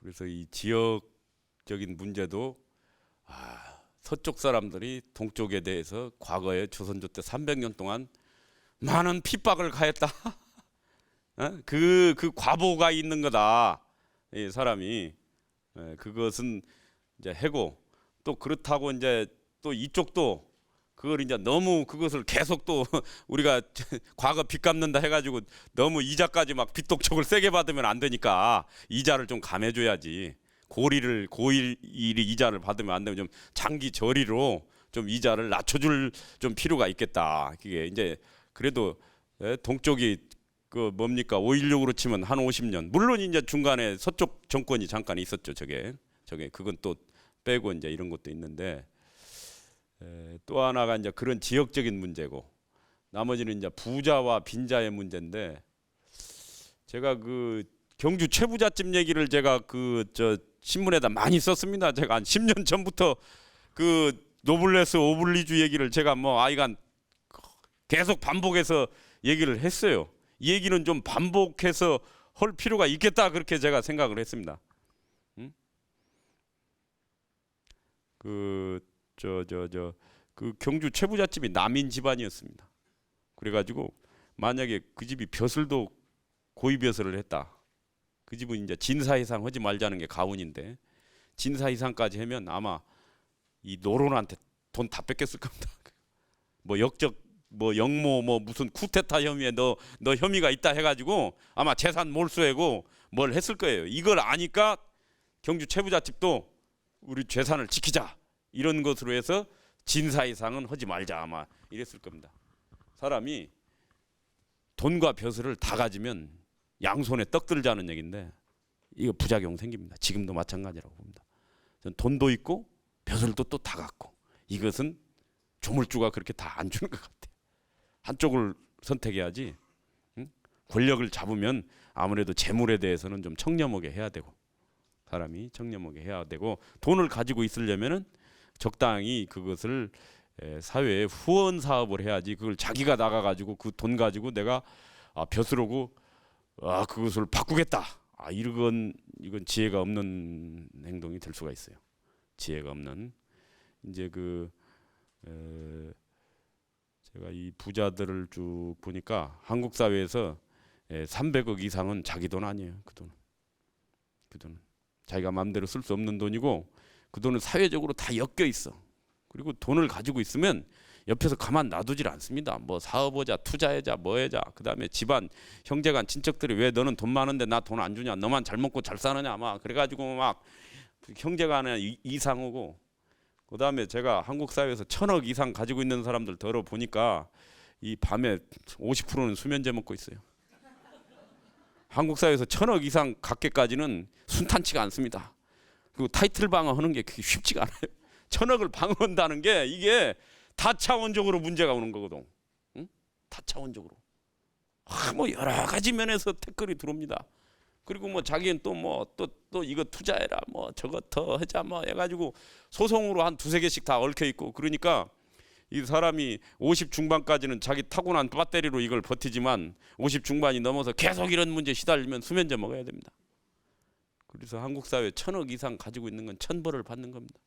그래서 이 지역적인 문제도 서쪽 사람들이 동쪽에 대해서 과거에 조선조 때 300년 동안 많은 핍박을 가했다. 그 과보가 있는 거다. 이 사람이 그것은 이제 해고, 또 그렇다고 이제 또 이쪽도 그걸 이제 너무 그것을 계속 또 우리가 과거 빚 갚는다 해가지고 너무 이자까지 막 빚독촉을 세게 받으면 안 되니까 이자를 좀 감해줘야지. 고일이 이자를 받으면 안 되면 좀 장기 저리로 좀 이자를 낮춰줄 좀 필요가 있겠다. 그게 이제 그래도 동쪽이 그 뭡니까 5.16으로 치면 한 50년. 물론 이제 중간에 서쪽 정권이 잠깐 있었죠. 저게 그건 또 빼고 이제 이런 것도 있는데 또 하나가 이제 그런 지역적인 문제고 나머지는 이제 부자와 빈자의 문제인데 제가 그 경주 최부잣집 얘기를 제가 그 저 신문에다 많이 썼습니다. 제가 한 10년 전부터 그 노블레스 오블리주 얘기를 제가 뭐 아이간 계속 반복해서 얘기를 했어요. 이 얘기는 좀 반복해서 할 필요가 있겠다 그렇게 제가 생각을 했습니다. 그 경주 최부잣집이 남인 집안이었습니다. 그래가지고 만약에 그 집이 벼슬도 고위벼슬을 했다. 그 집은 이제 진사이상 하지 말자는 게 가훈인데 진사이상까지 하면 아마 이 노론한테 돈 다 뺏겼을 겁니다. 뭐 역적 뭐 영모 뭐 무슨 쿠데타 혐의에 너 혐의가 있다 해가지고 아마 재산 몰수하고 뭘 했을 거예요. 이걸 아니까 경주 최부잣집도 우리 재산을 지키자 이런 것으로 해서 진사이상은 하지 말자 아마 이랬을 겁니다. 사람이 돈과 벼슬을 다 가지면 양손에 떡 들자는 얘기인데 이거 부작용 생깁니다. 지금도 마찬가지라고 봅니다. 전 돈도 있고 벼슬도 또 다 갖고 이것은 조물주가 그렇게 다 안 주는 것 같아요. 한쪽을 선택해야지. 권력을 잡으면 아무래도 재물에 대해서는 좀 청렴하게 해야 되고 사람이 청렴하게 해야 되고 돈을 가지고 있으려면은 적당히 그것을 사회에 후원 사업을 해야지. 그걸 자기가 나가가지고 그 돈 가지고 내가 벼슬하고 그것을 바꾸겠다. 이건 지혜가 없는 행동이 될 수가 있어요. 지혜가 없는 이제 제가 이 부자들을 쭉 보니까 한국 사회에서 300억 이상은 자기 돈 아니에요. 그 돈은 자기가 마음대로 쓸 수 없는 돈이고 그 돈은 사회적으로 다 엮여 있어. 그리고 돈을 가지고 있으면 옆에서 가만 놔두질 않습니다. 뭐 사업하자, 투자하자, 뭐하자. 그다음에 집안, 형제간, 친척들이 왜 너는 돈 많은데 나 돈 안 주냐? 너만 잘 먹고 잘 사느냐? 막 그래가지고 막 형제간에 이상하고. 그다음에 제가 한국 사회에서 1,000억 이상 가지고 있는 사람들 들어 보니까 이 밤에 50%는 수면제 먹고 있어요. 한국 사회에서 1,000억 이상 갖게까지는 순탄치가 않습니다. 그리고 타이틀 방어하는 게 그게 쉽지가 않아요. 1,000억을 방어한다는 게 이게 다차원적으로 문제가 오는 거거든. 응? 다차원적으로. 뭐 여러 가지 면에서 태클이 들어옵니다. 그리고 뭐 자기는 또 이거 투자해라 뭐 저거 더 하자 뭐 해가지고 소송으로 한 두세 개씩 다 얽혀 있고 그러니까 이 사람이 50 중반까지는 자기 타고난 배터리로 이걸 버티지만 50 중반이 넘어서 계속 이런 문제 시달리면 수면제 먹어야 됩니다. 그래서 한국 사회 1,000억 이상 가지고 있는 건 천벌을 받는 겁니다.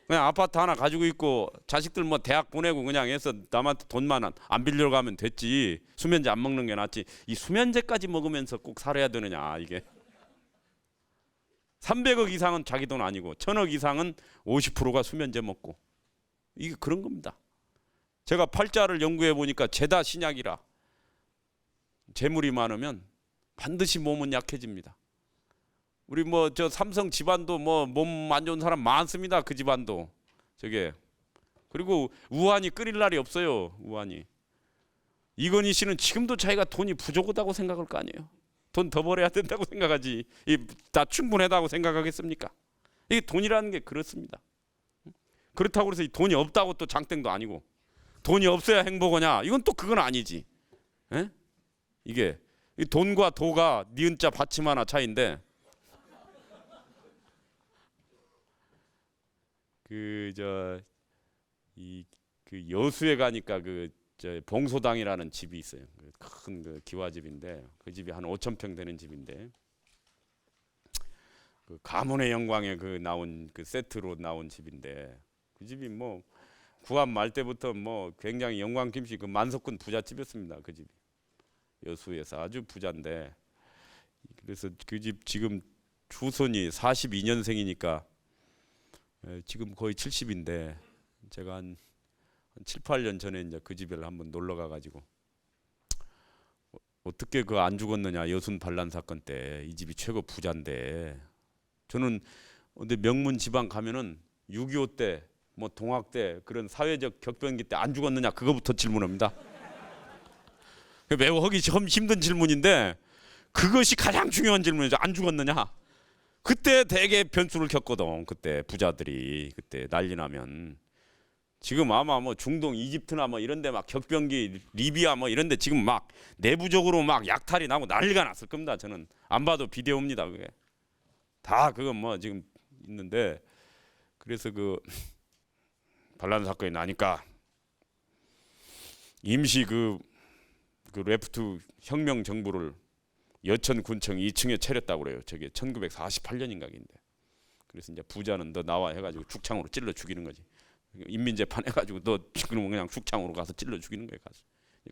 그냥 아파트 하나 가지고 있고 자식들 뭐 대학 보내고 그냥 해서 남한테 돈만 안 빌려가면 됐지. 수면제 안 먹는 게 낫지. 이 수면제까지 먹으면서 꼭 살아야 되느냐 이게. 300억 이상은 자기 돈 아니고 1,000억 이상은 50%가 수면제 먹고 이게 그런 겁니다. 제가 팔자를 연구해 보니까 죄다 신약이라 재물이 많으면 반드시 몸은 약해집니다. 우리 뭐 저 삼성 집안도 뭐 몸 안 좋은 사람 많습니다. 그 집안도 저게. 그리고 우환이 끊일 날이 없어요. 우환이. 이건희 씨는 지금도 자기가 돈이 부족하다고 생각할 거 아니에요. 돈 더 벌어야 된다고 생각하지. 다 충분하다고 생각하겠습니까? 이게 돈이라는 게 그렇습니다. 그렇다고 해서 이 돈이 없다고 또 장땡도 아니고 돈이 없어야 행복하냐? 이건 또 그건 아니지. 에? 이게 이 돈과 도가 니은자 받침 하나 차이인데 그 여수에 가니까 봉소당이라는 집이 있어요. 큰 기와집인데 그 집이 한 5,000평 되는 집인데 그 가문의 영광에 그 나온 그 세트로 나온 집인데 그 집이 뭐 구합 말 때부터 뭐 굉장히 영광 김씨 그 만석군 부잣집이었습니다. 그 집이 여수에서 아주 부자인데 그래서 그 집 지금 후손이 42년생이니까 지금 거의 70인데 제가 한 7, 8년 전에 이제 그 집에 한번 놀러 가가지고 어떻게 그 안 죽었느냐 여순 반란 사건 때 이 집이 최고 부자인데 저는 근데 명문 지방 가면은 6.25 때 뭐 동학 때 그런 사회적 격변기 때 안 죽었느냐 그거부터 질문합니다. 매우 하기 힘든 질문인데 그것이 가장 중요한 질문이죠. 안 죽었느냐? 그때 되게 변수를 겪거든. 그때 부자들이 그때 난리 나면 지금 아마 뭐 중동 이집트나 뭐 이런데 막 격변기 리비아 뭐 이런데 지금 막 내부적으로 막 약탈이 나고 난리가 났을 겁니다. 저는 안 봐도 비디오입니다. 그게 다 그건 뭐 지금 있는데 그래서 그 반란 사건이 나니까 임시 그 레프트 혁명 정부를 여천 군청 2층에 차렸다고 그래요. 저게 1948년인가인데. 그래서 이제 부자는 너 나와 해가지고 죽창으로 찔러 죽이는 거지. 인민재판 해가지고 너 그러면 그냥 죽창으로 가서 찔러 죽이는 거예요. 가서.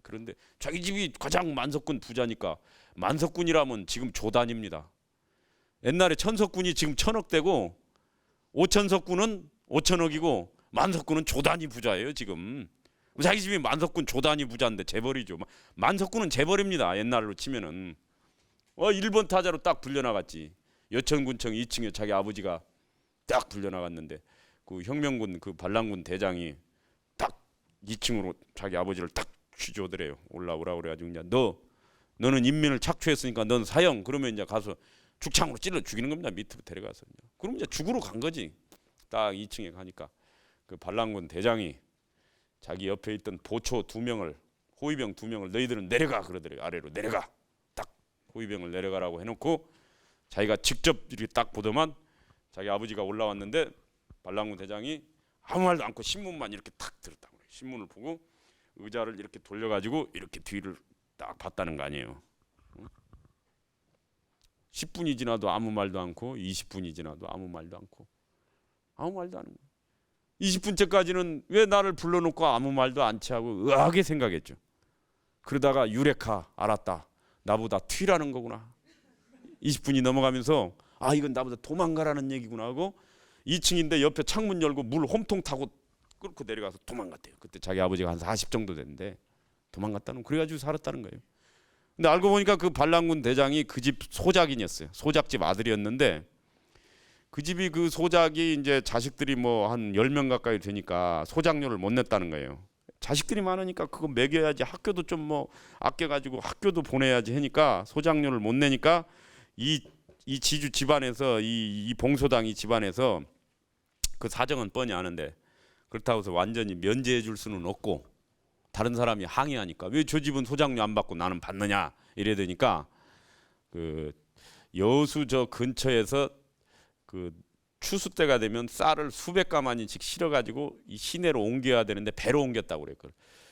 그런데 자기 집이 가장 만석군 부자니까 만석군이라면 지금 조단입니다. 옛날에 천석군이 지금 1,000억대고 5천석군은 5천억이고 만석군은 조단위 부자예요. 지금 자기 집이 만석군 조단위 부자인데 재벌이죠. 만석군은 재벌입니다. 옛날로 치면은 1번 타자로 딱 불려나갔지. 여천군청 2층에 자기 아버지가 딱 불려나갔는데 그 혁명군 그 반란군 대장이 딱 2층으로 자기 아버지를 딱 쥐어들어요. 올라오라 그래가지고 이제 너는 인민을 착취했으니까 넌 사형. 그러면 이제 가서 죽창으로 찔러 죽이는 겁니다. 밑으로 데려가서. 그럼 이제 죽으러 간 거지. 딱 2층에 가니까 그 반란군 대장이 자기 옆에 있던 보초 2명을 호위병 2명을 너희들은 내려가 그러더래요. 아래로 내려가. 딱 호위병을 내려가라고 해놓고 자기가 직접 이렇게 딱 보더만 자기 아버지가 올라왔는데 반란군 대장이 아무 말도 않고 신문만 이렇게 탁 들었다고 그래요. 신문을 보고 의자를 이렇게 돌려가지고 이렇게 뒤를 딱 봤다는 거 아니에요. 10분이 지나도 아무 말도 않고 20분이 지나도 아무 말도 않고 아무 말도 안 하는 거예요. 20분째까지는 왜 나를 불러놓고 아무 말도 않지 하고 의아하게 생각했죠. 그러다가 유레카 알았다. 나보다 튀라는 거구나. 20분이 넘어가면서 아 이건 나보다 도망가라는 얘기구나 하고 2층인데 옆에 창문 열고 물 홈통 타고 끌고 내려가서 도망갔대요. 그때 자기 아버지가 한 40 정도 됐는데 도망갔다는 그래가지고 살았다는 거예요. 근데 알고 보니까 그 반란군 대장이 그 집 소작인이었어요. 소작집 아들이었는데 그 집이 그 소작이 이제 자식들이 뭐 한 10명 가까이 되니까 소작료를 못 냈다는 거예요. 자식들이 많으니까 그거 먹여야지 학교도 좀 뭐 아껴가지고 학교도 보내야지 하니까 소작료를 못 내니까 이 지주 집안에서 이 봉소당 집안에서 그 사정은 뻔히 아는데 그렇다고 해서 완전히 면제해 줄 수는 없고 다른 사람이 항의하니까 왜 저 집은 소작료 안 받고 나는 받느냐 이래 되니까 그 여수 저 근처에서 그 추수 때가 되면 쌀을 수백 가마니씩 실어가지고 이 시내로 옮겨야 되는데 배로 옮겼다고 그래요.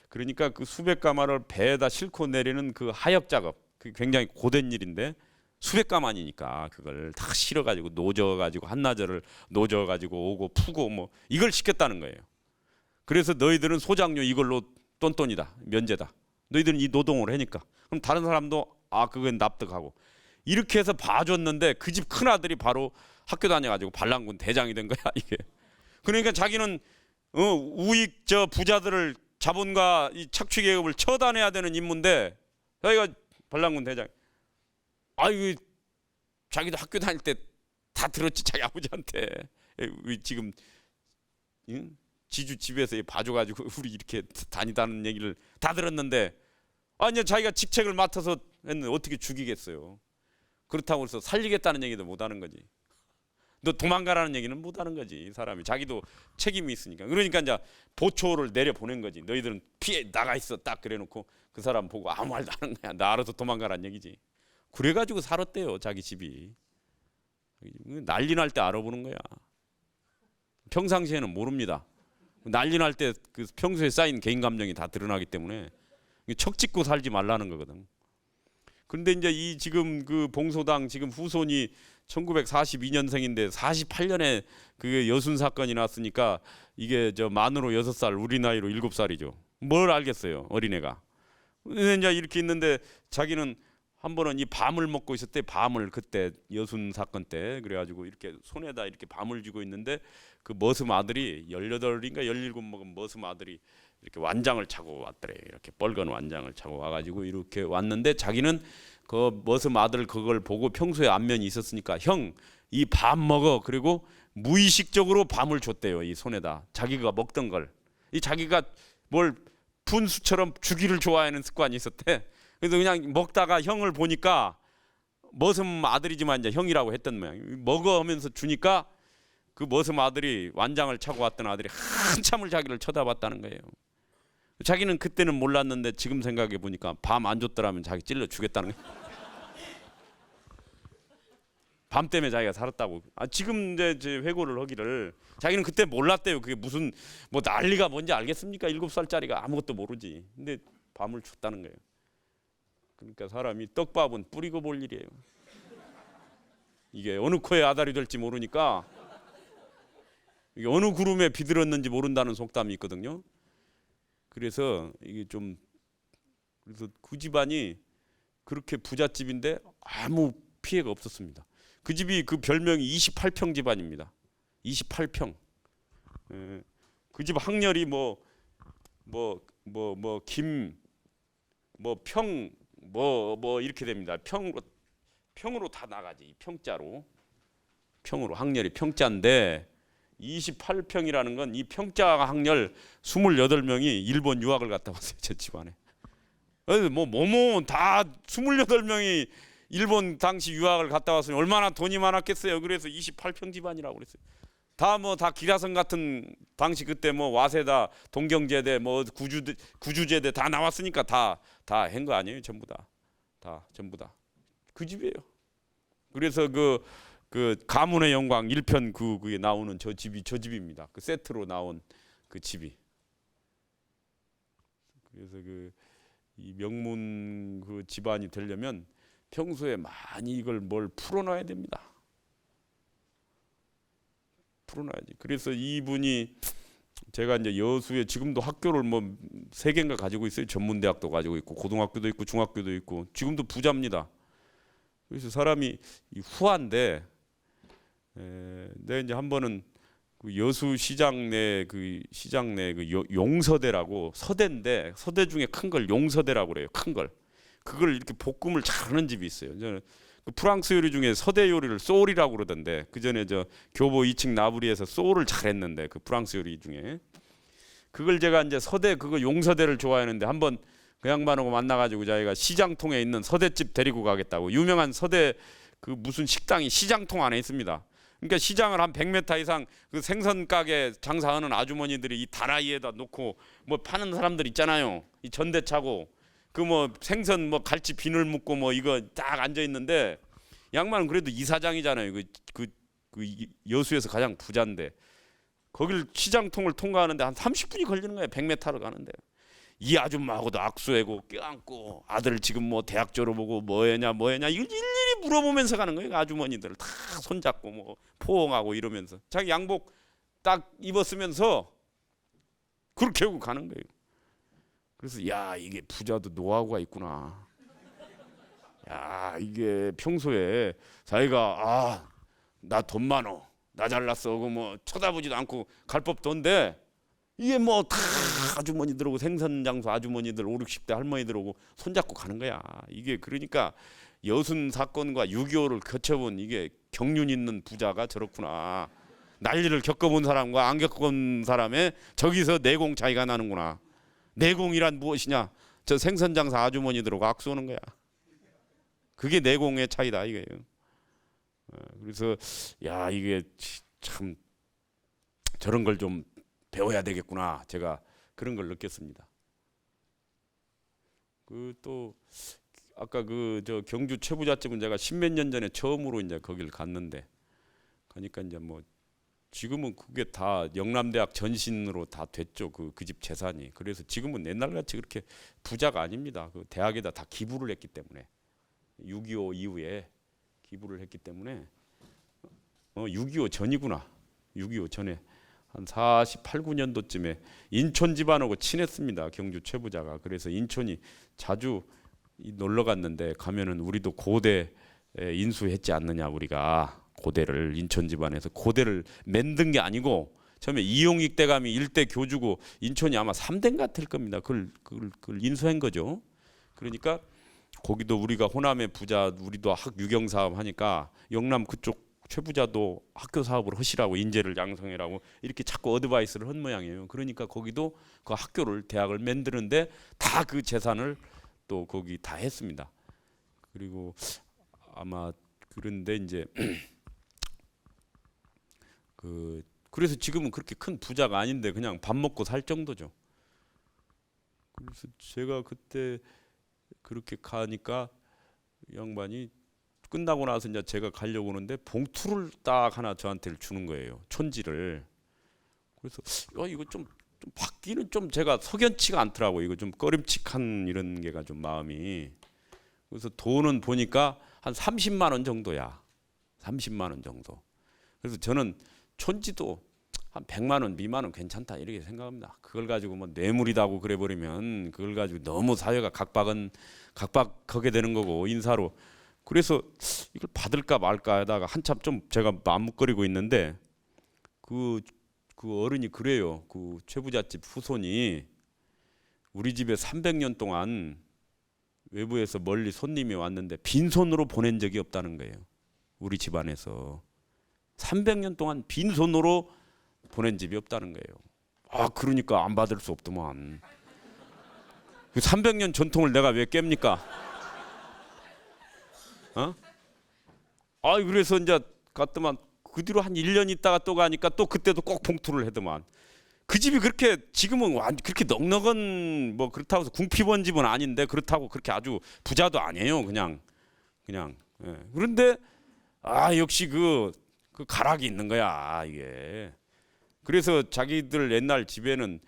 그러니까 그 수백 가마를 배에다 싣고 내리는 그 하역 작업, 그 굉장히 고된 일인데 수백 가마니니까 그걸 다 실어가지고 노져가지고 한나절을 노져가지고 오고 푸고 뭐 이걸 시켰다는 거예요. 그래서 너희들은 소작료 이걸로 똔똔이다 면제다. 너희들은 이 노동을 하니까 그럼 다른 사람도 아 그건 납득하고 이렇게 해서 봐줬는데 그 집 큰 아들이 바로 학교 다녀가지고 반란군 대장이 된 거야 이게. 그러니까 자기는 우익 저 부자들을 자본가 이 착취 계급을 처단해야 되는 임무인데 자기가 반란군 대장. 아이고 자기도 학교 다닐 때 다 들었지 자기 아버지한테 지금 지주 집에서 봐줘가지고 우리 이렇게 다니다는 얘기를 다 들었는데 아니 자기가 직책을 맡아서 했는데 어떻게 죽이겠어요. 그렇다고 해서 살리겠다는 얘기도 못하는 거지. 너 도망가라는 얘기는 못하는 거지. 사람이 자기도 책임이 있으니까. 그러니까 이제 보초를 내려 보낸 거지. 너희들은 피해 나가 있어 딱 그래놓고 그 사람 보고 아무 말도 안 하는 거야. 나 알아서 도망가라는 얘기지. 그래가지고 살았대요 자기 집이. 난리 날 때 알아보는 거야. 평상시에는 모릅니다. 난리 날 때 그 평소에 쌓인 개인 감정이 다 드러나기 때문에 척 찍고 살지 말라는 거거든. 그런데 이제 이 지금 그 봉소당 지금 후손이 1942년생인데 48년에 그 여순 사건이 났으니까 이게 저 만으로 6살, 우리 나이로 7살이죠. 뭘 알겠어요, 어린애가. 근데 이제 이렇게 있는데 자기는 한 번은 이 밤을 먹고 있었대. 밤을 그때 여순 사건 때. 그래가지고 이렇게 손에다 이렇게 밤을 쥐고 있는데 그 머슴 아들이 18인가 17 먹은 머슴 아들이 이렇게 완장을 차고 왔더래. 이렇게 빨간 완장을 차고 와가지고 이렇게 왔는데 자기는 그 머슴 아들 그걸 보고 평소에 안면이 있었으니까 형, 이 밤 먹어. 그리고 무의식적으로 밤을 줬대요. 이 손에다 자기가 먹던 걸. 이 자기가 뭘 분수처럼 주기를 좋아하는 습관이 있었대. 그래서 그냥 먹다가 형을 보니까 머슴 아들이지만 이제 형이라고 했던 모양. 먹어 하면서 주니까 그 머슴 아들이 완장을 차고 왔던 아들이 한참을 자기를 쳐다봤다는 거예요. 자기는 그때는 몰랐는데 지금 생각해 보니까 밤 안 줬더라면 자기 찔러 주겠다는 거예요. 밤 때문에 자기가 살았다고. 지금 이제 회고를 하기를 자기는 그때 몰랐대요. 그게 무슨 뭐 난리가 뭔지 알겠습니까? 7살짜리가 아무것도 모르지. 근데 밤을 줬다는 거예요. 그러니까 사람이 떡밥은 뿌리고 볼 일이에요. 이게 어느 코에 아다리 될지 모르니까 이게 어느 구름에 비들었는지 모른다는 속담이 있거든요. 그래서 이게 좀 그래서 그 집안이 그렇게 부잣집인데 아무 피해가 없었습니다. 그 집이 그 별명이 28평 집안입니다. 28평. 그 집 학렬이 김 이렇게 됩니다. 평으로 다 나가지. 평자로. 평으로 학렬이 평자인데 28평이라는 건 이 평자 학렬 28명이 일본 유학을 갔다 왔어요. 제 집안에. 다 28명이 일본 당시 유학을 갔다 왔으니 얼마나 돈이 많았겠어요. 그래서 28평 집안이라고 그랬어요. 다 기라성 같은 당시 그때 와세다, 동경제대, 구주제대 다 나왔으니까 다 한 거 아니에요. 전부 다 그 집이에요. 그래서 그 가문의 영광 1편 그게 나오는 저 집입니다. 그 세트로 나온 그 집이. 그래서 이 명문 그 집안이 되려면 평소에 많이 이걸 뭘 풀어놔야 됩니다. 풀어놔야지. 그래서 이분이 제가 이제 여수에 지금도 학교를 3개인가 가지고 있어요. 전문대학도 가지고 있고 고등학교도 있고 중학교도 있고 지금도 부자입니다. 그래서 사람이 후한데 내가 이제 한 번은 그 여수 시장 내 그 용서대라고 서대인데 서대 중에 큰 걸 용서대라고 그래요. 큰 걸. 그걸 이렇게 볶음을 잘하는 집이 있어요. 저는 그 프랑스 요리 중에 서대 요리를 소울이라고 그러던데 그 전에 저 교보 2층 나부리에서 소울을 잘했는데 그 프랑스 요리 중에 그걸 제가 이제 서대 그거 용서대를 좋아하는데 한번 그 양반하고 만나가지고 자기가 시장통에 있는 서대집 데리고 가겠다고. 유명한 서대 그 무슨 식당이 시장통 안에 있습니다. 그러니까 시장을 한 100m 이상 그 생선 가게 장사하는 아주머니들이 이 다라이에다 놓고 파는 사람들 있잖아요. 이 전대 차고 그 생선 갈치 비늘 묶고 이거 딱 앉아 있는데 양반은 그래도 이사장이잖아요. 그 여수에서 가장 부자인데 거길 시장통을 통과하는데 한 30분이 걸리는 거예요. 100m를 가는데 이 아줌마하고도 악수하고 껴안고 아들 지금 대학 졸업하고 뭐했냐 이걸 일일이 물어보면서 가는 거예요. 아주머니들 다 손잡고 포옹하고 이러면서 자기 양복 딱 입었으면서 그렇게 하고 가는 거예요. 그래서 야 이게 부자도 노하우가 있구나. 야 이게 평소에 자기가 나 돈 많어, 나 잘났어, 쳐다보지도 않고 갈 법도 한데 이게 다 아주머니들하고 생선장수 아주머니들 5, 60대 할머니들하고 손잡고 가는 거야. 이게 그러니까 여순 사건과 6.25를 거쳐본 이게 경륜 있는 부자가 저렇구나. 난리를 겪어본 사람과 안 겪어본 사람의 저기서 내공 차이가 나는구나. 내공이란 무엇이냐? 저 생선장사 아주머니들하고 악수하는 거야. 그게 내공의 차이다 이거예요. 그래서 야 이게 참 저런 걸 좀 배워야 되겠구나. 제가 그런 걸 느꼈습니다. 또 아까 저 경주 최부잣집은 제가 10몇 년 전에 처음으로 이제 거길 갔는데 가니까 이제 지금은 그게 다 영남대학 전신으로 다 됐죠. 그 집 재산이. 그래서 지금은 옛날같이 그렇게 부자가 아닙니다. 그 대학에다 다 기부를 했기 때문에 6.25 이후에 기부를 했기 때문에 6.25 전이구나. 6.25 전에 한 48, 9년도쯤에 인천 집안하고 친했습니다. 경주 최부자가. 그래서 인천이 자주 놀러 갔는데 가면은 우리도 고대 인수했지 않느냐. 우리가 고대를 인천 집안에서 고대를 만든 게 아니고 처음에 이용익 대감이 일대 교주고 인천이 아마 3대인가 같을 겁니다. 그걸 인수한 거죠. 그러니까 거기도 우리가 호남의 부자 우리도 유경 사업 하니까 영남 그쪽 최부자도 학교 사업을 하시라고 인재를 양성해라고 이렇게 자꾸 어드바이스를 한 모양이에요. 그러니까 거기도 그 학교를 대학을 만드는데 다 그 재산을 또 거기 다 했습니다. 그리고 아마 그런데 이제 그래서 지금은 그렇게 큰 부자가 아닌데 그냥 밥 먹고 살 정도죠. 그래서 제가 그때 그렇게 가니까 양반이 끝나고 나서 이제 제가 가려고 하는데 봉투를 딱 하나 저한테 주는 거예요. 촌지를. 그래서 이거 좀 받기는 좀 제가 석연치가 않더라고요. 이거 좀 꺼림칙한 이런 게가 좀 마음이. 그래서 돈은 보니까 한 30만 원 정도야. 30만 원 정도. 그래서 저는 촌지도 한 100만 원 미만은 괜찮다 이렇게 생각합니다. 그걸 가지고 뭐 뇌물이다고 그래 버리면 그걸 가지고 너무 사회가 각박하게 되는 거고 인사로. 그래서 이걸 받을까 말까 하다가 한참 좀 제가 맘먹거리고 있는데 그 어른이 그래요. 그 최부잣집 후손이 우리 집에 300년 동안 외부에서 멀리 손님이 왔는데 빈손으로 보낸 적이 없다는 거예요. 우리 집안에서 300년 동안 빈손으로 보낸 집이 없다는 거예요. 그러니까 안 받을 수 없더만. 그 300년 전통을 내가 왜 깹니까? 그래서 이제 갔더만 그 뒤로 한 1년 있다가 또 가니까 또 그때도 꼭 봉투를 해더만. 그 집이 그렇게 지금은 그렇게 넉넉한 뭐 그렇다고 해서 궁핍한 집은 아닌데 그렇다고 그렇게 아주 부자도 아니에요. 그냥. 예. 그런데 역시 그 가락이 있는 거야 이게. 그래서 자기들 옛날 집에는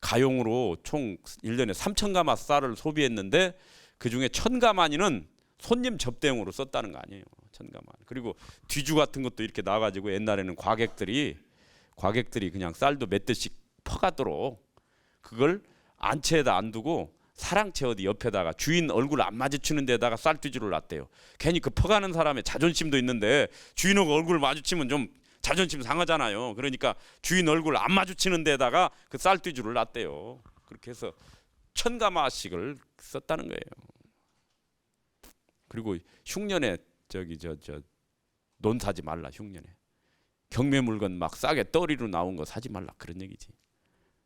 가용으로 총 1년에 3,000가마 쌀을 소비했는데 그 중에 1,000가마니는 손님 접대용으로 썼다는 거 아니에요. 1,000가마. 그리고 뒤주 같은 것도 이렇게 나가지고 옛날에는 과객들이 그냥 쌀도 몇 대씩 퍼가도록 그걸 안채에다 안 두고 사랑채 어디 옆에다가 주인 얼굴 안 마주치는 데다가 쌀뒤주를 놨대요. 괜히 그 퍼가는 사람의 자존심도 있는데 주인하고 얼굴 마주치면 좀 자존심 상하잖아요. 그러니까 주인 얼굴 안 마주치는 데다가 그 쌀뒤주를 놨대요. 그렇게 해서 1,000가마씩을 썼다는 거예요. 그리고 흉년에 논 사지 말라. 흉년에 경매 물건 막 싸게 떨이로 나온 거 사지 말라 그런 얘기지.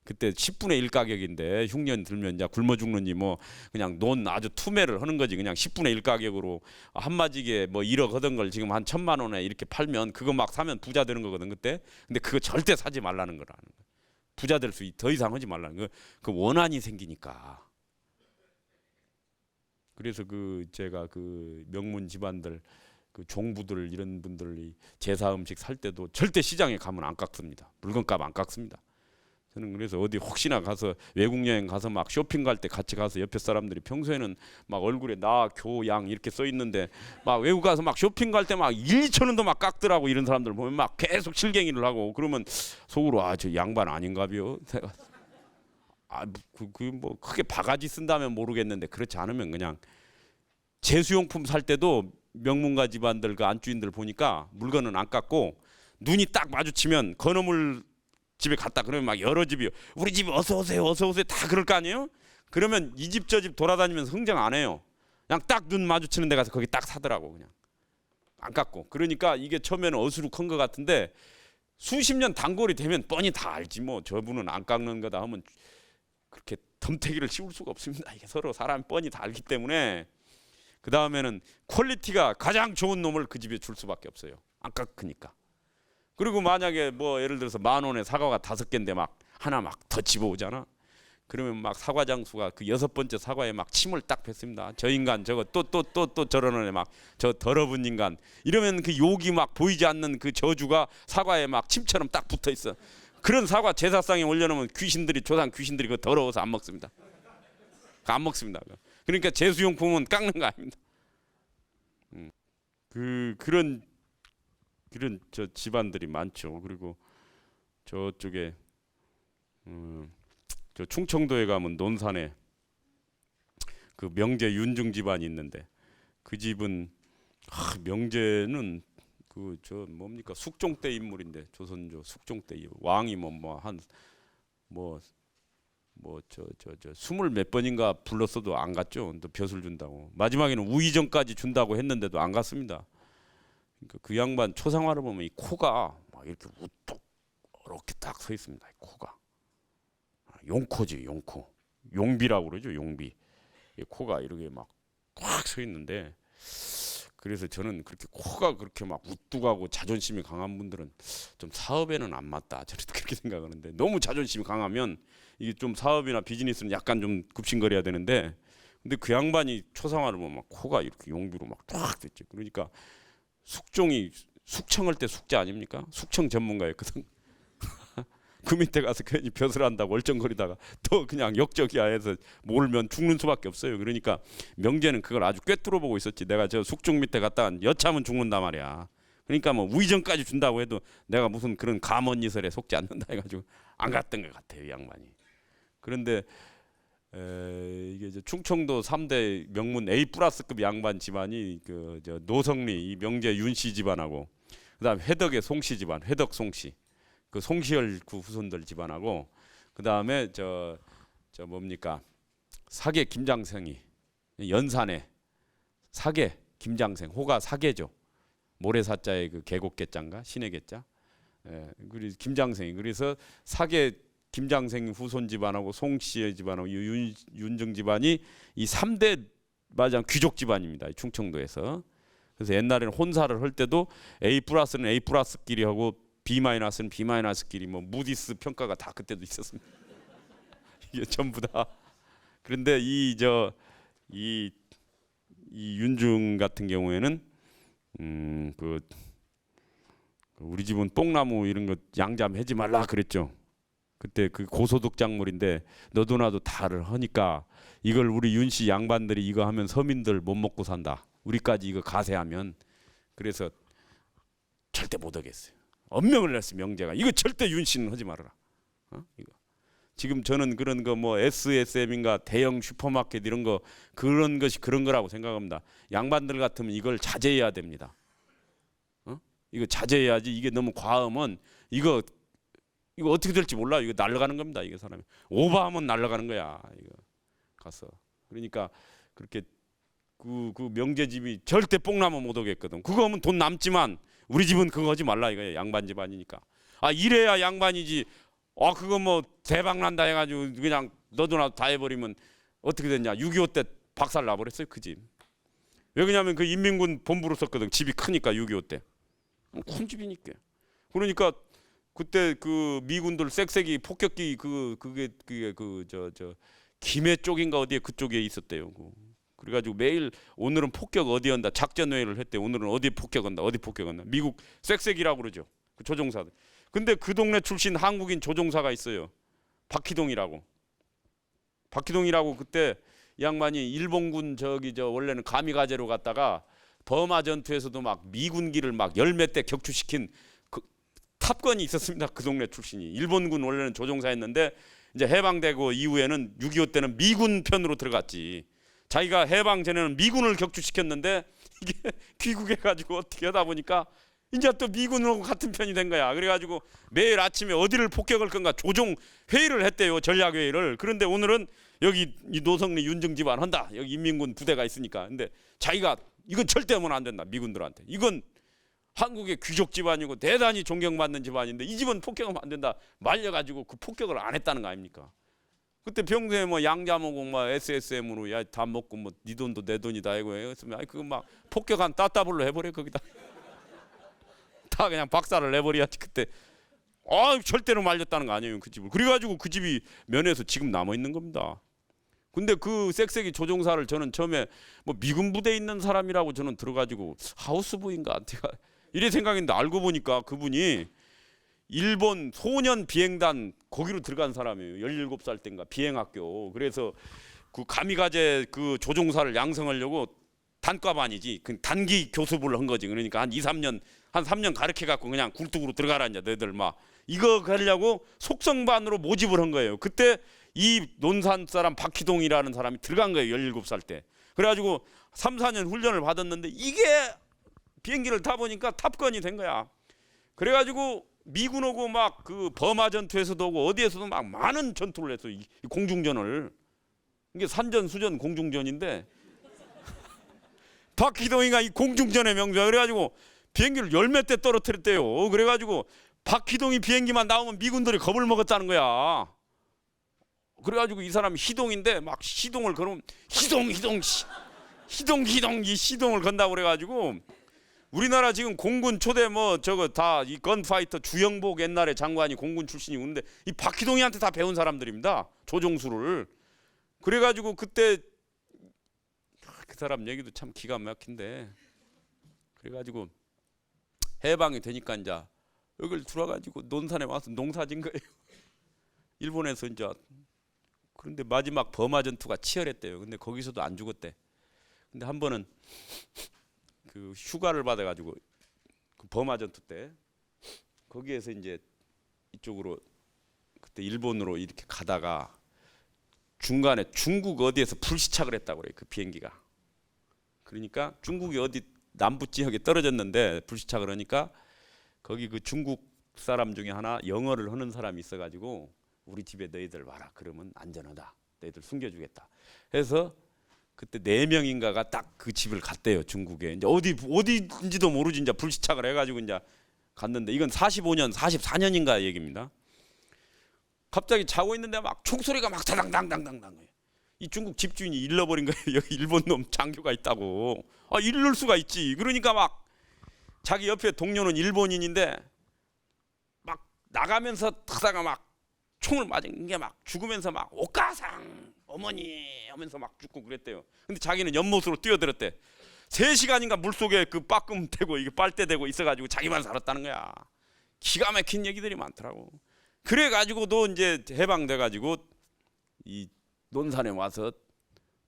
그때 10분의 1 가격인데 흉년 들면 이제 굶어 죽는지 뭐 그냥 논 아주 투매를 하는 거지. 그냥 10분의 1 가격으로 한마디게 뭐 1억 하던 걸 지금 한 1,000만 원에 이렇게 팔면 그거 막 사면 부자 되는 거거든 그때. 근데 그거 절대 사지 말라는 거라는 거야. 부자 될 수 더 이상 하지 말라는 거. 그 원한이 생기니까. 그래서 제가 명문 집안들 그 종부들 이런 분들이 제사 음식 살 때도 절대 시장에 가면 안 깎습니다. 물건값 안 깎습니다. 저는 그래서 어디 혹시나 가서 외국 여행 가서 막 쇼핑 갈 때 같이 가서 옆에 사람들이 평소에는 막 얼굴에 나, 교, 양 이렇게 써 있는데 막 외국 가서 막 쇼핑 갈 때 막 1, 2천 원도 막 깎더라고. 이런 사람들 보면 막 계속 실갱이를 하고 그러면 속으로 저 양반 아닌가비요. 뭐 크게 바가지 쓴다면 모르겠는데 그렇지 않으면 그냥 제수용품 살 때도 명문가 집안들 그 안주인들 보니까 물건은 안 깎고 눈이 딱 마주치면 건어물 집에 갔다 그러면 막 여러 집이 우리 집에 어서 오세요 다 그럴 거 아니에요? 그러면 이 집 저 집 돌아다니면서 흥정 안 해요. 그냥 딱 눈 마주치는 데 가서 거기 딱 사더라고. 그냥 안 깎고. 그러니까 이게 처음에는 어수룩한 것 같은데 수십 년 단골이 되면 뻔히 다 알지. 뭐 저분은 안 깎는 거다 하면 그렇게 덤태기를 씌울 수가 없습니다. 이게 서로 사람 뻔히 다 알기 때문에 그 다음에는 퀄리티가 가장 좋은 놈을 그 집에 줄 수밖에 없어요. 안 깎으니까. 그리고 만약에 뭐 예를 들어서 10,000원에 사과가 5개인데 막 하나 막 더 집어오잖아. 그러면 막 사과 장수가 그 6번째 사과에 막 침을 딱 뱉습니다. 저 인간 저거 또 저러는 애 막 저 더러운 인간 이러면 그 욕이 막 보이지 않는 그 저주가 사과에 막 침처럼 딱 붙어 있어. 그런 사과 제사상에 올려놓으면 조상 귀신들이 그거 더러워서 안 먹습니다. 안 먹습니다. 그러니까 제수용품은 깎는 거 아닙니다. 그런 저 집안들이 많죠. 그리고 저쪽에 저 충청도에 가면 논산에 그 명제 윤중 집안이 있는데 그 집은 명제는 그 저 뭡니까 숙종 때 인물인데 조선조 숙종 때 왕이 저 스물 몇 번인가 불렀어도 안 갔죠. 또 벼슬 준다고 마지막에는 우의정까지 준다고 했는데도 안 갔습니다. 그러니까 그 양반 초상화를 보면 이 코가 막 이렇게 우뚝 이렇게 딱 서 있습니다. 이 코가 용코지 용코 용비라고 그러죠. 용비 이 코가 이렇게 막 꽉 서 있는데 그래서 저는 그렇게 코가 그렇게 막 우뚝하고 자존심이 강한 분들은 좀 사업에는 안 맞다. 저는 그렇게 생각하는데 너무 자존심이 강하면 이게 좀 사업이나 비즈니스는 약간 좀 급신거려야 되는데 근데 그 양반이 초상화를 보면 막 코가 이렇게 용비로 막 쫙 됐죠. 그러니까 숙종이 숙청할 때 숙자 아닙니까? 숙청 전문가였거든. 그 밑에 가서 괜히 벼슬 한다고 얼쩡거리다가 더 그냥 역적이야 해서 몰면 죽는 수밖에 없어요. 그러니까 명제는 그걸 아주 꿰뚫어 보고 있었지. 내가 저 숙종 밑에 갔다가 여차하면 죽는단 말이야. 그러니까 뭐 우의정까지 준다고 해도 내가 무슨 그런 감언이설에 속지 않는다 해가지고 안 갔던 것 같아요, 이 양반이. 그런데 이게 이제 충청도 3대 명문 A+급 양반 집안이 그 저 노성리 이 명제 윤씨 집안하고 그다음 회덕의 송씨 집안 회덕 송씨 그 송시열 그 후손들 집안하고 그다음에 저 뭡니까 사계 김장생이 연산에 사계 김장생 호가 사계죠. 모래사자의 그 계곡계자인가 신의 계자 그리고 김장생이 그래서 사계 김장생 후손 집안하고 송씨의 집안하고 윤정 집안이 이 3대 마장 귀족 집안입니다. 충청도에서. 그래서 옛날에는 혼사를 할 때도 A+는 A+끼리 하고 B-는 B-끼리 뭐 무디스 평가가 다 그때도 있었습니다. 이게 전부 다. 그런데 이 윤중 같은 경우에는 그 우리 집은 뽕나무 이런 거 양잠 해지 말라 그랬죠. 그때 그 고소득 작물인데 너도 나도 다를 하니까 이걸 우리 윤씨 양반들이 이거 하면 서민들 못 먹고 산다. 우리까지 이거 가세하면 그래서 절대 못 하겠어요. 엄명을 냈어요. 명제가 이거 절대 윤씨는 하지 말아라. 이거 지금 저는 그런 거 뭐 SSM인가 대형 슈퍼마켓 이런 거 그런 것이 그런 거라고 생각합니다. 양반들 같으면 이걸 자제해야 됩니다. 이거 자제해야지. 이게 너무 과하면 이거 어떻게 될지 몰라. 이거 날아가는 겁니다. 이게 사람이 오버하면 날아가는 거야. 이거 가서 그러니까 그렇게 그 명제집이 절대 뽕나무 못 오겠거든. 그거 하면 돈 남지만 우리 집은 그거 하지 말라 이거예요. 양반 집안이니까. 이래야 양반이지. 그거 뭐 대박 난다 해가지고 그냥 너도 나도 다 해버리면 어떻게 됐냐. 6.25 때 박살 나버렸어요 그 집. 왜 그러냐면 그 인민군 본부로 썼거든. 집이 크니까 6.25 때. 큰 집이니까. 그러니까 그때 그 미군들 쌕쌕이 폭격기 그게 그 김해 쪽인가 어디에 그쪽에 있었대요. 그래가지고 매일 오늘은 폭격 어디 한다 작전 회의를 했대. 오늘은 어디 폭격한다 어디 폭격한다. 미국 쌕쌕이라고 그러죠. 그 조종사들. 근데 그 동네 출신 한국인 조종사가 있어요. 박희동이라고 그때 이 양반이 일본군 원래는 가미가제로 갔다가 버마 전투에서도 막 미군기를 막 열 몇 대 격추시킨 그 탑건이 있었습니다. 그 동네 출신이. 일본군 원래는 조종사였는데 이제 해방되고 이후에는 6.25 때는 미군 편으로 들어갔지. 자기가 해방 전에는 미군을 격추시켰는데 이게 귀국해가지고 어떻게 하다 보니까 이제 또 미군하고 같은 편이 된 거야. 그래가지고 매일 아침에 어디를 폭격할 건가 조종 회의를 했대요. 전략 회의를. 그런데 오늘은 여기 이 노성리 윤정 집안 한다. 여기 인민군 부대가 있으니까. 근데 자기가 이건 절대 하면 안 된다. 미군들한테. 이건 한국의 귀족 집안이고 대단히 존경받는 집안인데 이 집은 폭격하면 안 된다. 말려가지고 그 폭격을 안 했다는 거 아닙니까? 그때 평소에 뭐 양자먹고 뭐 SSM으로 야 다 먹고 뭐 네 돈도 내 돈이다 이거 했으면 그거 막 폭격한 따따블로 해버려 거기다. 다 그냥 박살을 내버려야지 그때. 절대로 말렸다는 거 아니에요 그 집을. 그래가지고 그 집이 면에서 지금 남아 있는 겁니다. 근데 그 쌕쌕이 조종사를 저는 처음에 뭐 미군 부대에 있는 사람이라고 저는 들어가지고 하우스부인가 제가 이래 생각했는데 알고 보니까 그분이 일본 소년 비행단 거기로 들어간 사람이에요. 17살 때인가 비행학교. 그래서 그 가미가제 그 조종사를 양성하려고 단과반이지. 그 단기 교습을 한 거지. 그러니까 한 2, 3년 한 3년 가르쳐 갖고 그냥 굴뚝으로 들어가라 이제 너희들 막 이거 하려고 속성반으로 모집을 한 거예요. 그때 이 논산 사람 박희동이라는 사람이 들어간 거예요. 17살 때. 그래가지고 3, 4년 훈련을 받았는데 이게 비행기를 타보니까 탑건이 된 거야. 그래가지고 미군하고 막 그 버마 전투에서도 오고 어디에서도 막 많은 전투를 했어. 이 공중전을. 이게 산전, 수전, 공중전인데 박희동이가 이 공중전의 명수야. 그래가지고 비행기를 열몇 대 떨어뜨렸대요. 그래가지고 박희동이 비행기만 나오면 미군들이 겁을 먹었다는 거야. 그래가지고 이 사람이 희동인데 막 시동을 걸으면 희동 이 시동을 건다고 그래가지고 우리나라 지금 공군 초대 뭐 저거 다 이 건파이터 주영복 옛날에 장관이 공군 출신이 오는데 이 박희동이한테 다 배운 사람들입니다. 조종수를. 그래가지고 그때 그 사람 얘기도 참 기가 막힌데 그래가지고 해방이 되니까 이제 여기를 들어와가지고 논산에 와서 농사진 거예요. 일본에서 이제. 그런데 마지막 버마 전투가 치열했대요. 근데 거기서도 안 죽었대. 근데 한 번은 그 휴가를 받아가지고 그 버마 전투 때 거기에서 이제 이쪽으로 그때 일본으로 이렇게 가다가 중간에 중국 어디에서 불시착을 했다고 그래요. 그 비행기가. 그러니까 중국이 어디 남부 지역에 떨어졌는데 불시착을 하니까 거기 그 중국 사람 중에 하나 영어를 하는 사람이 있어가지고 우리 집에 너희들 와라. 그러면 안전하다. 너희들 숨겨주겠다. 해서 그때 4명인가가 딱 그 집을 갔대요. 중국에. 이제 어디인지도 모르지 이제 불시착을 해가지고 이제 갔는데 이건 45년, 44년인가 얘기입니다. 갑자기 자고 있는데 막 총소리가 막 다당당당당당. 이 중국 집주인이 잃어버린 거예요. 여기 일본 놈 장교가 있다고. 아, 잃을 수가 있지. 그러니까 막 자기 옆에 동료는 일본인인데 막 나가면서 하다가 막 총을 맞은 게 막 죽으면서 막 오카상 어머니 하면서 막 죽고 그랬대요. 근데 자기는 연못으로 뛰어들었대. 3시간인가 물속에 그 빠끔 대고 이게 빨대 대고 있어가지고 자기만 살았다는 거야. 기가 막힌 얘기들이 많더라고. 그래가지고도 이제 해방돼가지고 이 논산에 와서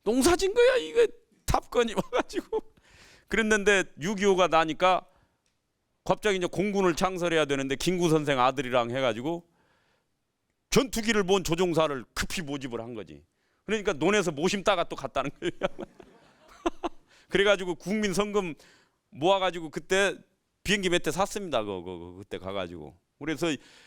농사진 거야. 이게 탑건이 와가지고 그랬는데 6.25가 나니까 갑자기 이제 공군을 창설해야 되는데 김구 선생 아들이랑 해가지고 전투기를 본 조종사를 급히 모집을 한 거지. 그러니까 논에서 모심 따가 또 갔다는 거예요. 그래가지고 국민 성금 모아가지고 그때 비행기 몇 대 샀습니다. 그때 가가지고. 그래서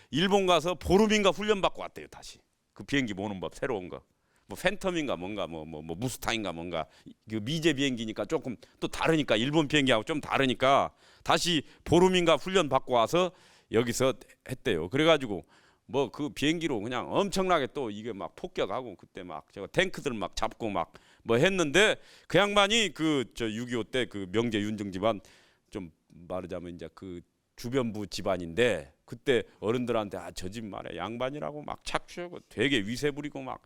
일본 가서 보름인가 훈련 받고 왔대요. 다시 그 비행기 모는 법 새로운 거. 뭐 팬텀인가 뭔가 뭐 무스탕인가 뭔가 그 미제 비행기니까 조금 또 다르니까 일본 비행기하고 좀 다르니까 다시 보름인가 훈련 받고 와서 여기서 했대요. 그래가지고 뭐 그 비행기로 그냥 엄청나게 또 이게 막 폭격하고 그때 막 제가 탱크들 막 잡고 막 뭐 했는데 그 양반이 그 저 6.25 때 그 명제 윤정 집안 좀 말하자면 이제 그 주변부 집안인데 그때 어른들한테 아 저 집 말이야 양반이라고 막 착취하고 되게 위세 부리고 막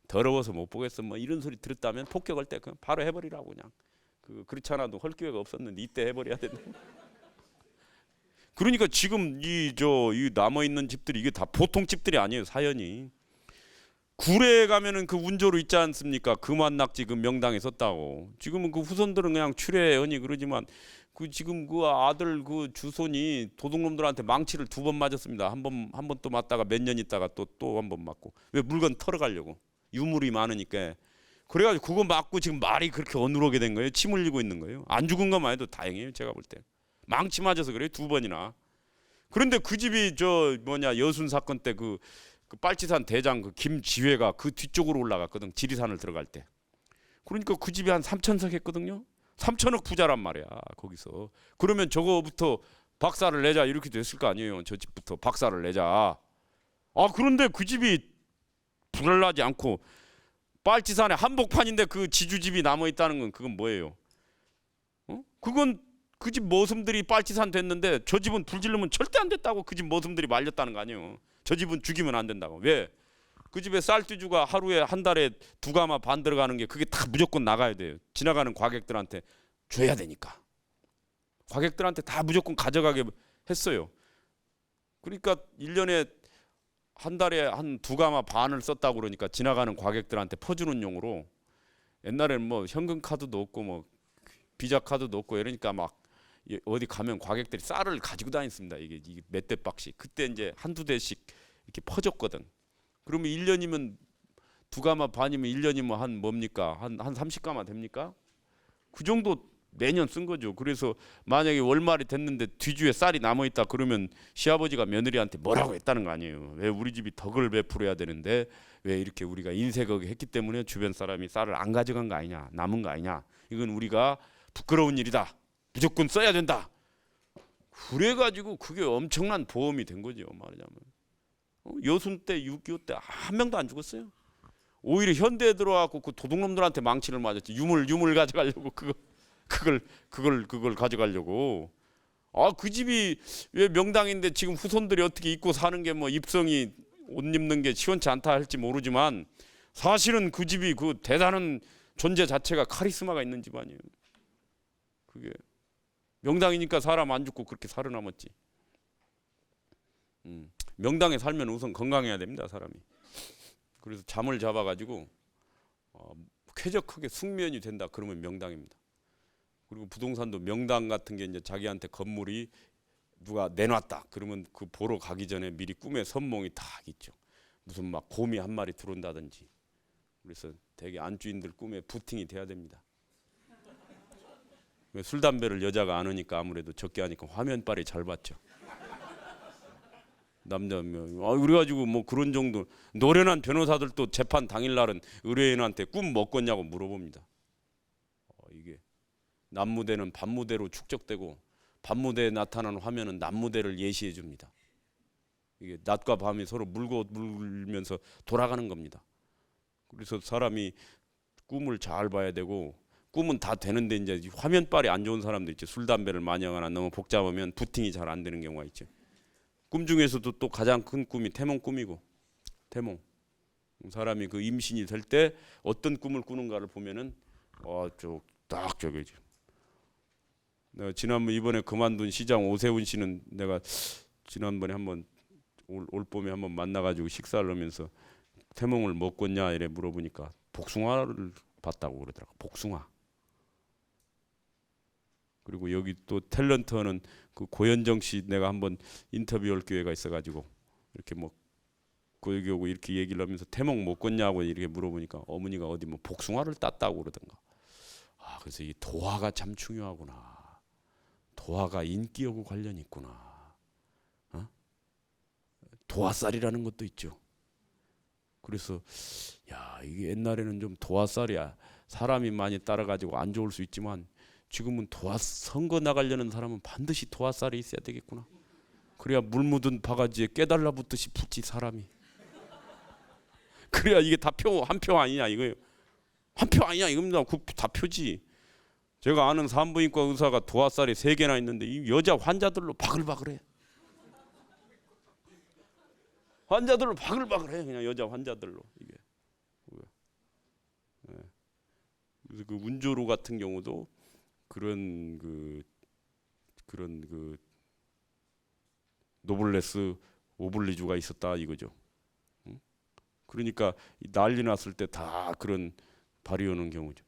더러워서 못 보겠어 뭐 이런 소리 들었다면 폭격할 때 그냥 바로 해버리라고 그냥 그렇지 않아도 할 기회가 없었는데 이때 해버려야 된다. 그러니까 지금 이 남아 있는 집들이 이게 다 보통 집들이 아니에요. 사연이 구례에 가면은 그 운조로 있지 않습니까? 금완낙지 그 명당에 썼다고. 지금은 그 후손들은 그냥 출애하니 그러지만 그 지금 그 아들 그 주손이 도둑놈들한테 망치를 2번 맞았습니다. 한 번 또 맞다가 몇 년 있다가 또 한 번 맞고. 왜 물건 털어가려고 유물이 많으니까. 그래가지고 그거 맞고 지금 말이 그렇게 어눌하게 된 거예요. 침 흘리고 있는 거예요. 안 죽은 것만 해도 다행이에요. 제가 볼 때. 망치 맞아서 그래요. 2번이나. 그런데 그 집이 여순 사건 때 그 빨치산 대장 그 김지회가 그 뒤쪽으로 올라갔거든. 지리산을 들어갈 때. 그러니까 그 집이 한 3천석 했거든요. 3천억 부자란 말이야. 거기서. 그러면 저거부터 박살을 내자 이렇게 됐을 거 아니에요. 저 집부터 박살을 내자. 아 그런데 그 집이 불날나지 않고 빨치산에 한복판인데 그 지주집이 남아 있다는 건 그건 뭐예요? 그건 그 집 머슴들이 빨치산 됐는데 저 집은 불 지르면 절대 안 됐다고 그 집 머슴들이 말렸다는 거 아니에요. 저 집은 죽이면 안 된다고. 왜? 그 집에 쌀뜨주가 하루에 한 달에 2가마 반 들어가는 게 그게 다 무조건 나가야 돼요. 지나가는 과객들한테 줘야 되니까. 과객들한테 다 무조건 가져가게 했어요. 그러니까 1년에 한 달에 한 2가마 반을 썼다고 그러니까 지나가는 과객들한테 퍼주는 용으로 옛날에는 뭐 현금 카드도 없고 뭐 비자 카드도 없고 이러니까 막 어디 가면 과객들이 쌀을 가지고 다녔습니다. 이게 몇 대 박씩. 그때 이제 한두 대씩 이렇게 퍼졌거든. 그러면 1년이면 두 가마 반이면 1년이면 한 뭡니까? 한 30가마 됩니까? 그 정도 매년 쓴 거죠. 그래서 만약에 월말이 됐는데 뒤주에 쌀이 남아 있다 그러면 시아버지가 며느리한테 뭐라고 했다는 거 아니에요. 왜 우리 집이 덕을 베풀어야 되는데 왜 이렇게 우리가 인색하게 했기 때문에 주변 사람이 쌀을 안 가져간 거 아니냐, 남은 거 아니냐. 이건 우리가 부끄러운 일이다. 무조건 써야 된다. 그래가지고 그게 엄청난 보험이 된 거죠. 말하자면 여순 때 6.25 때 한 명도 안 죽었어요. 오히려 현대에 들어와갖고 그 도둑놈들한테 망치를 맞았지. 유물 가져가려고 그걸 가져가려고. 아, 그 집이 왜 명당인데 지금 후손들이 어떻게 입고 사는 게 뭐 입성이 옷 입는 게 시원치 않다 할지 모르지만 사실은 그 집이 그 대단한 존재 자체가 카리스마가 있는 집안이에요. 그게 명당이니까 사람 안 죽고 그렇게 살아남았지. 명당에 살면 우선 건강해야 됩니다, 사람이. 그래서 잠을 잡아가지고 쾌적하게 숙면이 된다 그러면 명당입니다. 그리고 부동산도 명당 같은 게 이제 자기한테 건물이 누가 내놨다 그러면 그 보러 가기 전에 미리 꿈에 선몽이 다 있죠. 무슨 막 곰이 한 마리 들어온다든지. 그래서 되게 안주인들 꿈에 부팅이 돼야 됩니다. 술 담배를 여자가 안 하니까 아무래도 적게 하니까 화면빨이 잘 봤죠. 남자면 그래가지고 뭐 그런 정도. 노련한 변호사들도 재판 당일날은 의뢰인한테 꿈 뭐 꿨냐고 물어봅니다. 이게 낮무대는 밤무대로 축적되고 밤무대에 나타나는 화면은 낮무대를 예시해 줍니다. 이게 낮과 밤이 서로 물면서 돌아가는 겁니다. 그래서 사람이 꿈을 잘 봐야 되고 꿈은 다 되는데 이제 화면빨이 안 좋은 사람들 있죠. 술 담배를 많이 하거나 너무 복잡하면 부팅이 잘 안 되는 경우가 있죠. 꿈 중에서도 또 가장 큰 꿈이 태몽 꿈이고, 태몽. 사람이 그 임신이 될 때 어떤 꿈을 꾸는가를 보면은 딱 저기지. 내가 지난번 이번에 그만둔 시장 오세훈 씨는 내가 지난번에 한번 올 봄에 한번 만나가지고 식사를 하면서 태몽을 뭐 꿨냐 이래 물어보니까 복숭아를 봤다고 그러더라고. 복숭아. 그리고 여기 또 탤런트는 그 고현정 씨 내가 한번 인터뷰할 기회가 있어가지고 이렇게 뭐 거기 오고 이렇게 얘기를 하면서 태몽 못 꿨냐고 이렇게 물어보니까 어머니가 어디 뭐 복숭아를 땄다고 그러던가. 아, 그래서 이 도화가 참 중요하구나. 도화가 인기하고 관련이 있구나. 도화살이라는 것도 있죠. 그래서 야, 이게 옛날에는 좀 도화살이야. 사람이 많이 따라가지고 안 좋을 수 있지만 지금은 선거 나가려는 사람은 반드시 도화살이 있어야 되겠구나. 그래야 물 묻은 바가지에 깨달라붙듯이 붙지 사람이. 그래야 이게 다 한 표 아니냐 이거예요. 한 표 아니냐 이겁니다. 그 다 표지. 제가 아는 산부인과 의사가 도화살이 3개나 있는데 이 여자 환자들로 바글바글해. 환자들로 바글바글해. 그냥 여자 환자들로 이게. 네. 그래서 그 운조로 같은 경우도 그런 노블레스 오블리주가 있었다 이거죠. 그러니까 난리 났을 때 다 그런 발이 오는 경우죠.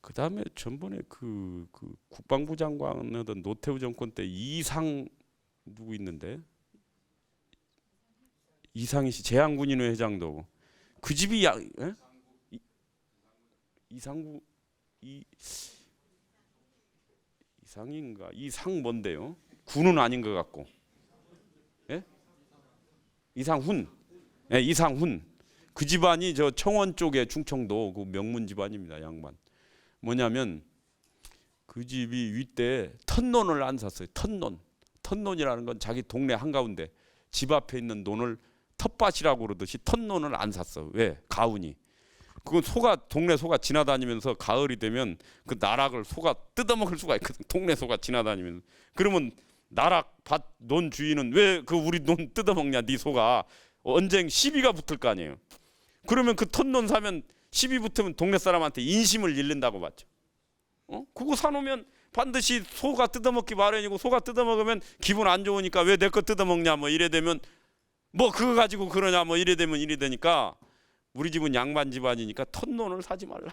그 다음에 전번에 그 국방부 장관 하던 노태우 정권 때 이상 누구 있는데 이상희 씨 제한군인회 회장도 그 집이 이상구 이상인가 이상 뭔데요? 군은 아닌 것 같고, 예? 이상훈, 예, 이상훈. 그 집안이 저 청원 쪽에 충청도 그 명문 집안입니다. 양반. 뭐냐면 그 집이 윗대 턴논을 안 샀어요. 턴논이라는 건 자기 동네 한가운데 집 앞에 있는 논을 텃밭이라고 그러듯이 턴논을 안 샀어. 왜? 가훈이. 그건 동네 소가 지나다니면서 가을이 되면 그 나락을 소가 뜯어먹을 수가 있거든. 동네 소가 지나다니면. 그러면 나락 논 주인은 왜 그 우리 논 뜯어먹냐? 네 소가. 언쟁 시비가 붙을 거 아니에요. 그러면 그 턴논 사면 시비 붙으면 동네 사람한테 인심을 잃는다고 봤죠. 그거 사놓으면 반드시 소가 뜯어먹기 마련이고 소가 뜯어먹으면 기분 안 좋으니까 왜 내 거 뜯어먹냐 뭐 이래 되면 뭐 그거 가지고 그러냐 뭐 이래 되면 이래 되니까 우리 집은 양반 집안이니까 턴논을 사지 말라.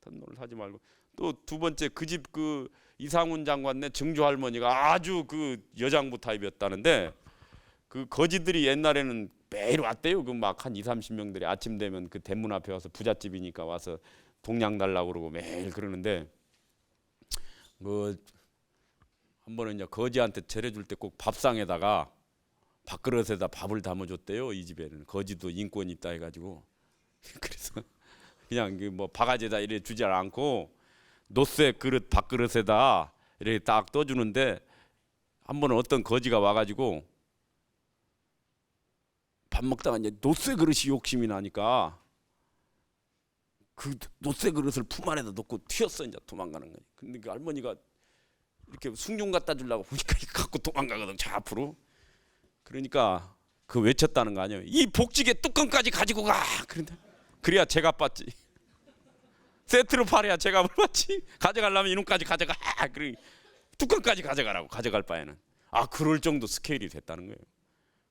턴노를 사지 말고. 또 두 번째 그 집 그 이상훈 장관네 증조 할머니가 아주 그 여장부 타입이었다는데 그 거지들이 옛날에는 매일 왔대요. 그 막 한 2, 30명들이 아침 되면 그 대문 앞에 와서 부잣집이니까 와서 동양 달라고 그러고 매일 그러는데 그 한 번은 이제 거지한테 차려줄 때 꼭 밥상에다가 밥그릇에다 밥을 담아줬대요. 이 집에는 거지도 인권 있다 해가지고 그래서 그냥 뭐 바가지에다 이래 주지 않고 노쇠 그릇 밥그릇에다 이렇게 딱 떠주는데 한 번은 어떤 거지가 와가지고 밥 먹다가 이제 노쇠 그릇이 욕심이 나니까 그 노쇠 그릇을 품 안에다 넣고 튀었어. 이제 도망가는 거지. 근데 그 할머니가 이렇게 숭늉 갖다 주려고 보니까 이거 갖고 도망가거든 저 앞으로. 그러니까 그 외쳤다는 거 아니에요. 이 복지개 뚜껑까지 가지고 가. 그런데 그래야 제가 받지. 세트로 팔아야 제가 받지. 가져가려면 이놈까지 가져가. 그래 뚜껑까지 가져가라고. 가져갈 바에는. 아 그럴 정도 스케일이 됐다는 거예요.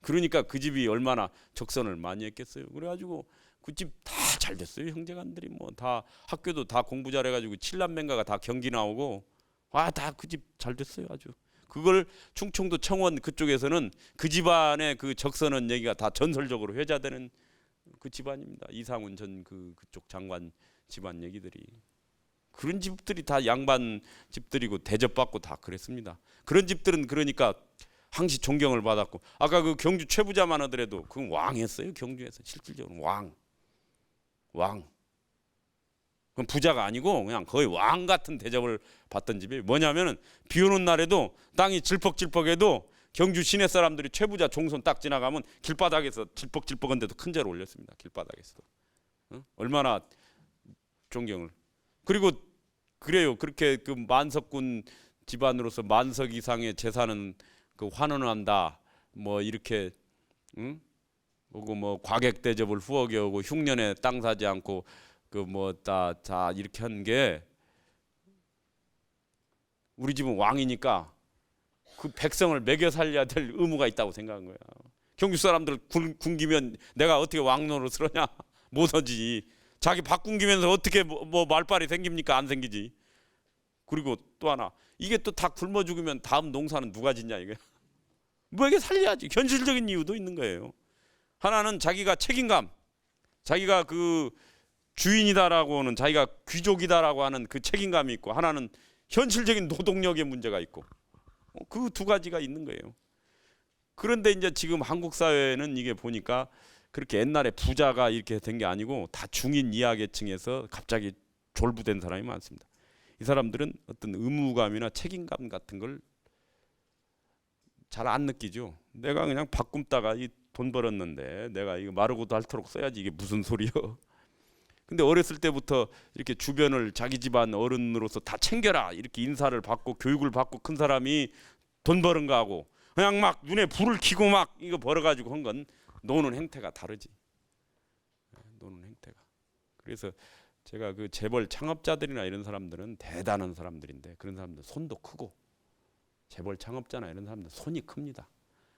그러니까 그 집이 얼마나 적선을 많이 했겠어요. 그래가지고 그 집 다 잘 됐어요. 형제간들이 뭐 다 학교도 다 공부 잘해가지고 칠남매가가 다 경기 나오고 와 다 그 집 잘 됐어요. 아주. 그걸 충청도 청원 그쪽에서는 그 집안의 그 적선은 얘기가 다 전설적으로 회자되는 그 집안입니다. 이상훈 전 그쪽 장관 집안 얘기들이. 그런 집들이 다 양반 집들이고 대접받고 다 그랬습니다. 그런 집들은 그러니까 항시 존경을 받았고 아까 그 경주 최부자만 하더라도 그건 왕이었어요. 경주에서 실질적으로 왕. 그건 부자가 아니고 그냥 거의 왕 같은 대접을 받던 집이 뭐냐면은 비 오는 날에도 땅이 질퍽질퍽해도 경주 시내 사람들이 최부자 종손 딱 지나가면 길바닥에서 질퍽질퍽한데도 큰 절을 올렸습니다. 길바닥에서도. 얼마나 존경을. 그리고 그래요. 그렇게 그 만석군 집안으로서 만석 이상의 재산은 그 환원한다. 뭐 이렇게 그리고 뭐 과객 대접을 후하게 하고 흉년에 땅 사지 않고 그 뭐 다 이렇게 한 게 우리 집은 왕이니까 그 백성을 먹여 살려야 될 의무가 있다고 생각한 거야. 경주 사람들 굶기면 내가 어떻게 왕 노릇을 하냐? 못 하지. 자기 밥 굶기면서 어떻게 뭐 말빨이 생깁니까? 안 생기지. 그리고 또 하나 이게 또 다 굶어 죽으면 다음 농사는 누가 짓냐 이게. 뭐에게 살려야지. 현실적인 이유도 있는 거예요. 하나는 자기가 책임감, 자기가 그 주인이다라고 하는 자기가 귀족이다라고 하는 그 책임감이 있고 하나는 현실적인 노동력의 문제가 있고 그 두 가지가 있는 거예요. 그런데 이제 지금 한국 사회는 이게 보니까 그렇게 옛날에 부자가 이렇게 된 게 아니고 다 중인 이하계층에서 갑자기 졸부된 사람이 많습니다. 이 사람들은 어떤 의무감이나 책임감 같은 걸 잘 안 느끼죠. 내가 그냥 밥 굶다가 이 돈 벌었는데 내가 이거 마르고도 닳도록 써야지 이게 무슨 소리요. 근데 어렸을 때부터 이렇게 주변을 자기 집안 어른으로서 다 챙겨라 이렇게 인사를 받고 교육을 받고 큰 사람이 돈 버는 거하고 그냥 막 눈에 불을 켜고 막 이거 벌어가지고 한 건 노는 행태가 다르지. 노는 행태가. 그래서 제가 그 재벌 창업자들이나 이런 사람들은 대단한 사람들인데 그런 사람들 손도 크고 재벌 창업자나 이런 사람들 손이 큽니다.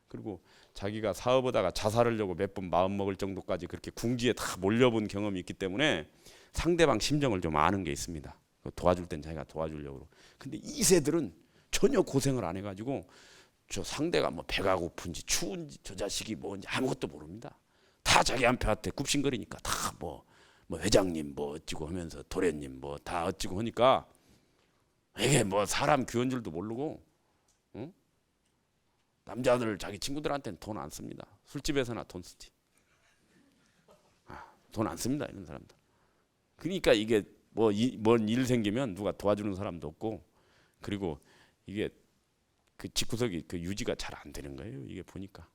그리고 자기가 사업하다가 자살을 하려고 몇 번 마음 먹을 정도까지 그렇게 궁지에 다 몰려본 경험이 있기 때문에 상대방 심정을 좀 아는 게 있습니다. 도와줄 땐 자기가 도와주려고. 근데 이 세들은 전혀 고생을 안 해가지고 저 상대가 뭐 배가 고픈지 추운지 저 자식이 뭔지 아무것도 모릅니다. 다 자기 한패한테 굽신거리니까 다 뭐 회장님 뭐 어찌고 하면서 도련님 뭐 다 어찌고 하니까 이게 뭐 사람 귀한 줄도 모르고 남자들 자기 친구들한테는 돈 안 씁니다. 술집에서나 돈 쓰지. 돈 안 씁니다 이런 사람들. 그러니까 이게 뭐 뭔 일 생기면 누가 도와주는 사람도 없고 그리고 이게 그 집구석이 그 유지가 잘 안 되는 거예요. 이게 보니까.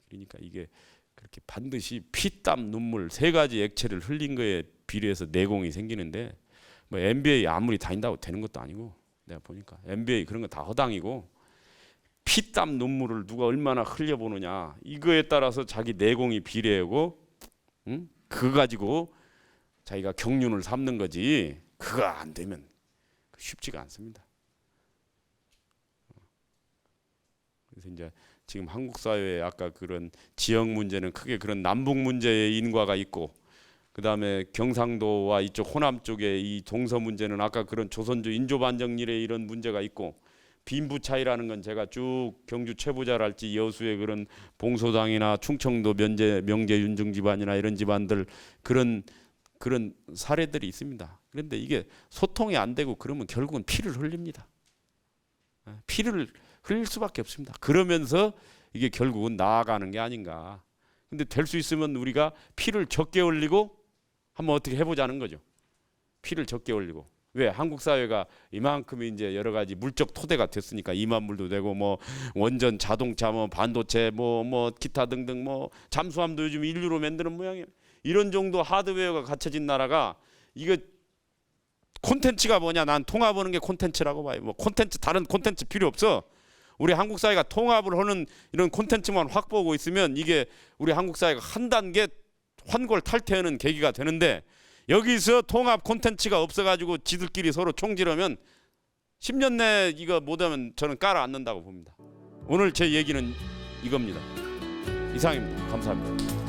그러니까 이게 그렇게 반드시 피땀 눈물 세 가지 액체를 흘린 거에 비례해서 내공이 생기는데 뭐 MBA 아무리 다닌다고 되는 것도 아니고 내가 보니까 MBA 그런 거 다 허당이고 피땀 눈물을 누가 얼마나 흘려보느냐 이거에 따라서 자기 내공이 비례하고 그거 가지고 자기가 경륜을 삼는 거지 그거 안 되면 쉽지가 않습니다. 그래서 이제 지금 한국 사회에 아까 그런 지역 문제는 크게 그런 남북 문제의 인과가 있고 그다음에 경상도와 이쪽 호남 쪽에 이 동서 문제는 아까 그런 조선조 인조반정일에 이런 문제가 있고, 빈부 차이라는 건 제가 쭉 경주 최부자랄지 여수의 그런 봉소당이나 충청도 명제 윤중 집안이나 이런 집안들 그런 사례들이 있습니다. 그런데 이게 소통이 안 되고 그러면 결국은 피를 흘립니다. 피를 흘릴 수밖에 없습니다. 그러면서 이게 결국은 나아가는 게 아닌가. 근데 될 수 있으면 우리가 피를 적게 흘리고 한번 어떻게 해보자는 거죠. 피를 적게 흘리고. 왜? 한국 사회가 이만큼 이제 여러 가지 물적 토대가 됐으니까 2만 불도 되고 뭐 원전, 자동차, 뭐 반도체, 뭐 기타 등등 뭐 잠수함도 요즘 인류로 만드는 모양이에요. 이런 정도 하드웨어가 갖춰진 나라가 이거 콘텐츠가 뭐냐? 난 통합하는 게 콘텐츠라고 봐요. 뭐 콘텐츠 다른 콘텐츠 필요 없어. 우리 한국 사회가 통합을 하는 이런 콘텐츠만 확보하고 있으면 이게 우리 한국 사회가 한 단계 환골 탈퇴하는 계기가 되는데, 여기서 통합 콘텐츠가 없어가지고 지들끼리 서로 총질하면 10년 내에 이거 못하면 저는 깔아앉는다고 봅니다. 오늘 제 얘기는 이겁니다. 이상입니다. 감사합니다.